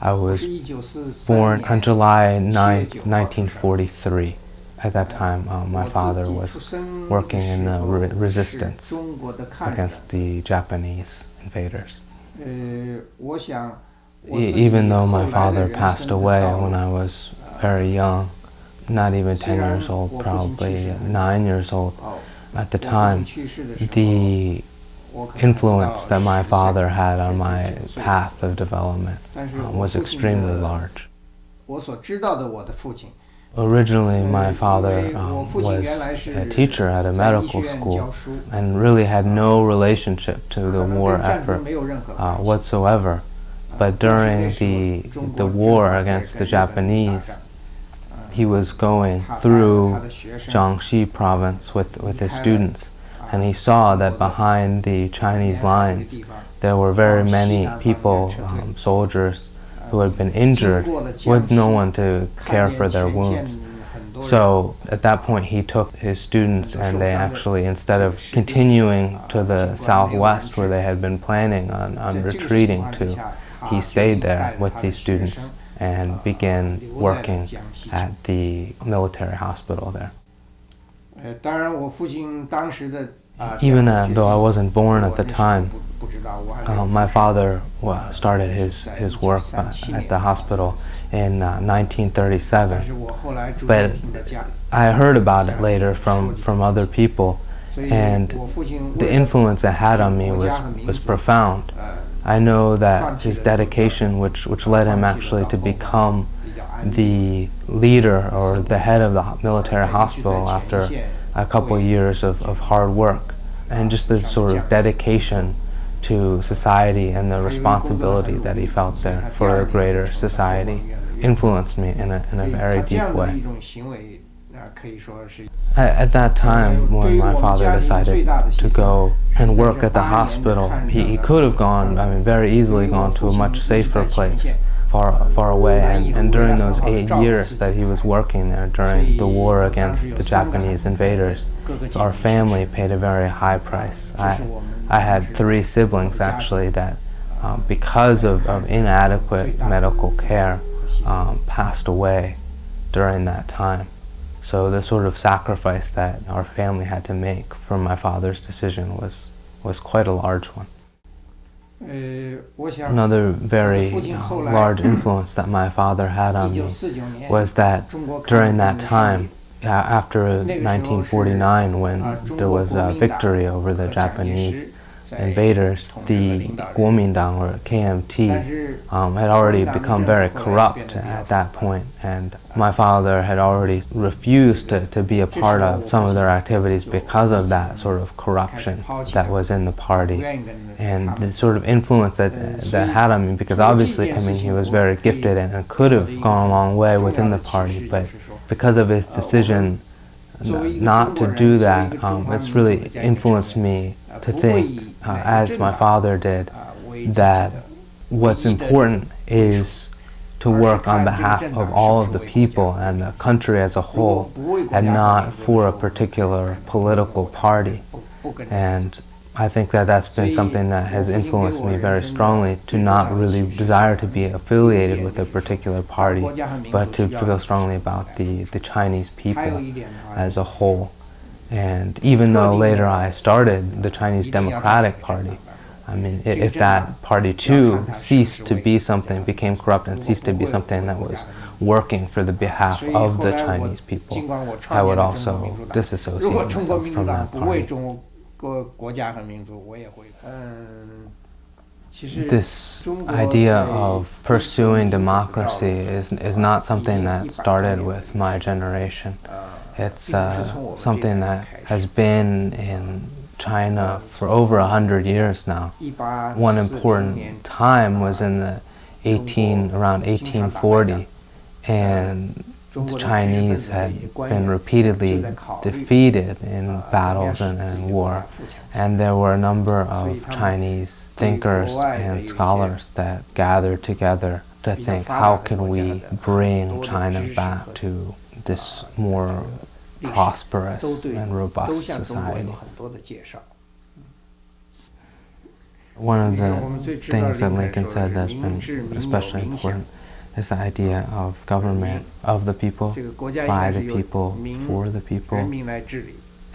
I was born on July 9th, 1943. At that time, my father was working in the resistance against the Japanese invaders. Even though my father passed away when I was very young, not even 10 years old, probably 9 years old at the time, the influence that my father had on my path of development was extremely large. Originally, my father was a teacher at a medical school and really had no relationship to the war effort whatsoever. But during the war against the Japanese, he was going through Jiangxi province with his students, and he saw that behind the Chinese lines there were very many people, soldiers, who had been injured with no one to care for their wounds. So at that point he took his students and they actually, instead of continuing to the southwest where they had been planning on retreating to, he stayed there with these students and began working at the military hospital there. Even though I wasn't born at the time, my father started his work at the hospital in 1937. But I heard about it later from other people, and the influence it had on me was profound. I know that his dedication, which led him actually to become the leader or the head of the military hospital after a couple years of hard work, and just the sort of dedication to society and the responsibility that he felt there for the greater society, influenced me in a very deep way. At that time, when my father decided to go and work at the hospital, he could have gone, very easily gone to a much safer place, far away. And during those 8 years that he was working there, during the war against the Japanese invaders, our family paid a very high price. I had 3 siblings actually that, because of inadequate medical care, passed away during that time. So the sort of sacrifice that our family had to make for my father's decision was quite a large one. Another very large influence that my father had on me was that during that time, after 1949, when there was a victory over the Japanese invaders, the Kuomintang, or KMT, had already become very corrupt at that point, and my father had already refused to be a part of some of their activities because of that sort of corruption that was in the party, and the sort of influence that had on me, because obviously, he was very gifted and could have gone a long way within the party, but because of his decision not to do that, it's really influenced me to think, as my father did, that what's important is to work on behalf of all of the people and the country as a whole, and not for a particular political party. And I think that that's been something that has influenced me very strongly, to not really desire to be affiliated with a particular party, but to feel strongly about the Chinese people as a whole. And even though later I started the Chinese Democratic Party, if that party too ceased to be something, became corrupt and ceased to be something that was working for the behalf of the Chinese people, I would also disassociate myself from that party. This idea of pursuing democracy is not something that started with my generation. It's something that has been in China for over 100 years now. One important time was in around 1840, and the Chinese had been repeatedly defeated in battles and war, and there were a number of Chinese thinkers and scholars that gathered together to think, how can we bring China back to this more prosperous and robust society? One of the things that Lincoln said that's been especially important is the idea of government of the people, by the people, for the people,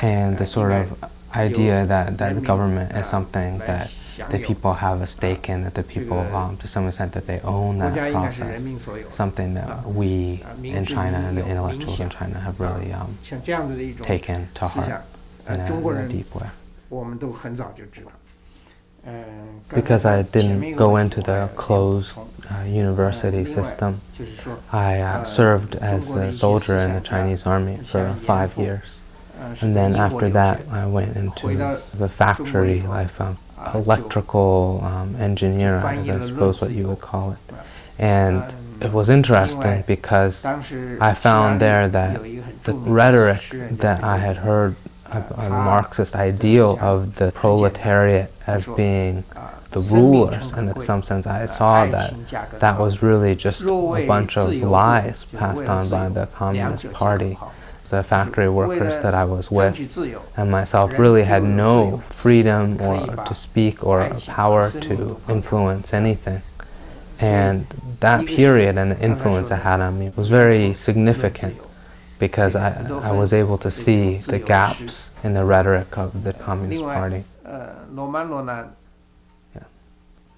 and the sort of idea that the government is something that the people have a stake in, that the people, to some extent, that they own that process, something that we in China and the intellectuals in China have really taken to heart in a deep way. Because I didn't go into the closed university system, I served as a soldier in the Chinese army for 5 years. And then after that, I went into the factory life, electrical engineer, as I suppose what you would call it. And it was interesting because I found there that the rhetoric that I had heard, a Marxist ideal of the proletariat as being the rulers, and in some sense I saw that that was really just a bunch of lies passed on by the Communist Party. The factory workers that I was with and myself really had no freedom or to speak or power to influence anything. And that period and the influence it had on me was very significant because I was able to see the gaps in the rhetoric of the Communist Party.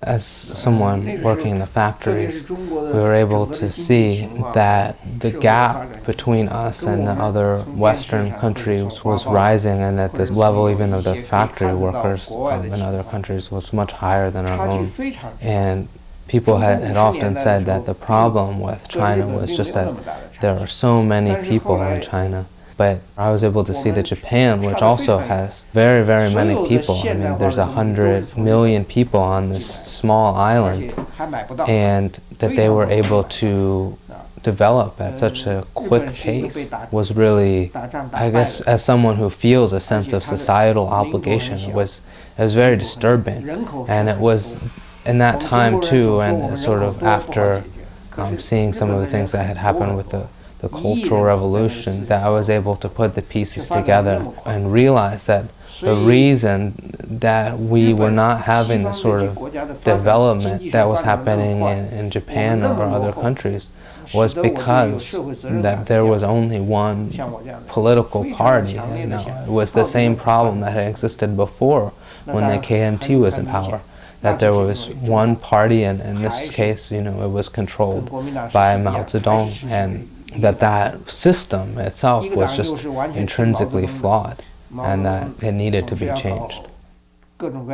As someone working in the factories, we were able to see that the gap between us and the other Western countries was rising, and that the level even of the factory workers in other countries was much higher than our own. And people had often said that the problem with China was just that there are so many people in China. But I was able to see that Japan, which also has very, very many people, I mean, there's 100 million people on this small island, and that they were able to develop at such a quick pace was really, I guess, as someone who feels a sense of societal obligation, it was very disturbing. And it was in that time too, and sort of after seeing some of the things that had happened with the Cultural Revolution, that I was able to put the pieces together and realize that the reason that we were not having the sort of development that was happening in Japan or other countries was because that there was only one political party. And it was the same problem that had existed before when the KMT was in power. That there was one party, and in this case, it was controlled by Mao Zedong, and that system itself was just intrinsically flawed, and that it needed to be changed. In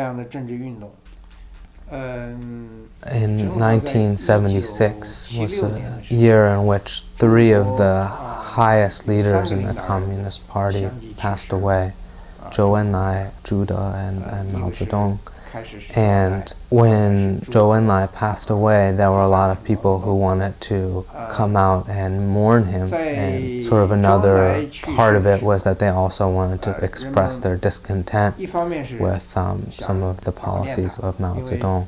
1976 was a year in which 3 of the highest leaders in the Communist Party passed away, Zhou Enlai, Zhu De, and Mao Zedong. And when Zhou Enlai passed away, there were a lot of people who wanted to come out and mourn him. And sort of another part of it was that they also wanted to express their discontent with some of the policies of Mao Zedong.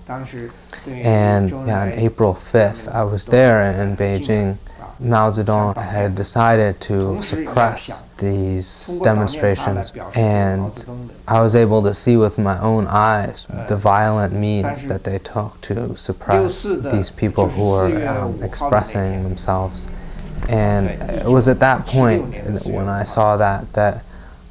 And on April 5th, I was there in Beijing. Mao Zedong had decided to suppress these demonstrations, and I was able to see with my own eyes the violent means that they took to suppress these people who were expressing themselves. And it was at that point when I saw that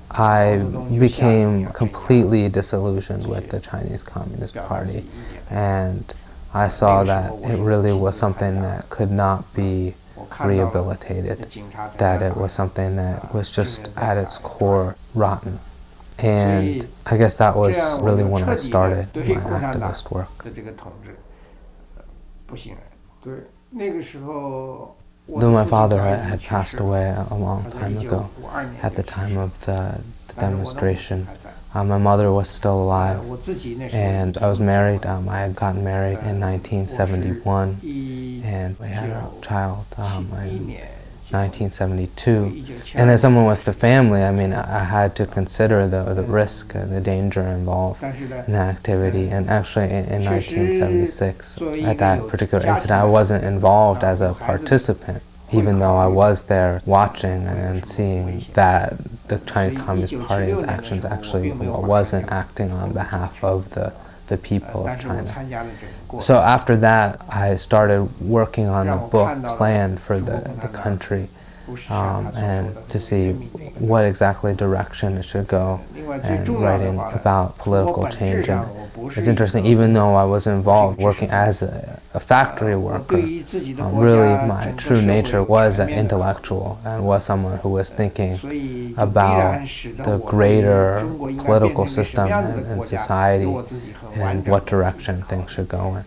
I became completely disillusioned with the Chinese Communist Party, and I saw that it really was something that could not be rehabilitated, that it was something that was just at its core rotten. And I guess that was really when I started my activist work. Though my father had passed away a long time ago, at the time of the demonstration, my mother was still alive, and I was married. I had gotten married in 1971, and we had a child in 1972. And as someone with the family, I mean, I had to consider the risk, the danger involved in that activity. And actually, in 1976, at that particular incident, I wasn't involved as a participant, even though I was there watching and seeing that the Chinese Communist Party's actions actually wasn't acting on behalf of the the people of China. So after that, I started working on a book plan for the country, and to see what exactly direction it should go, and writing about political change. And it's interesting, even though I was involved working as a factory worker, really my true nature was an intellectual and was someone who was thinking about the greater political system and society and what direction things should go in.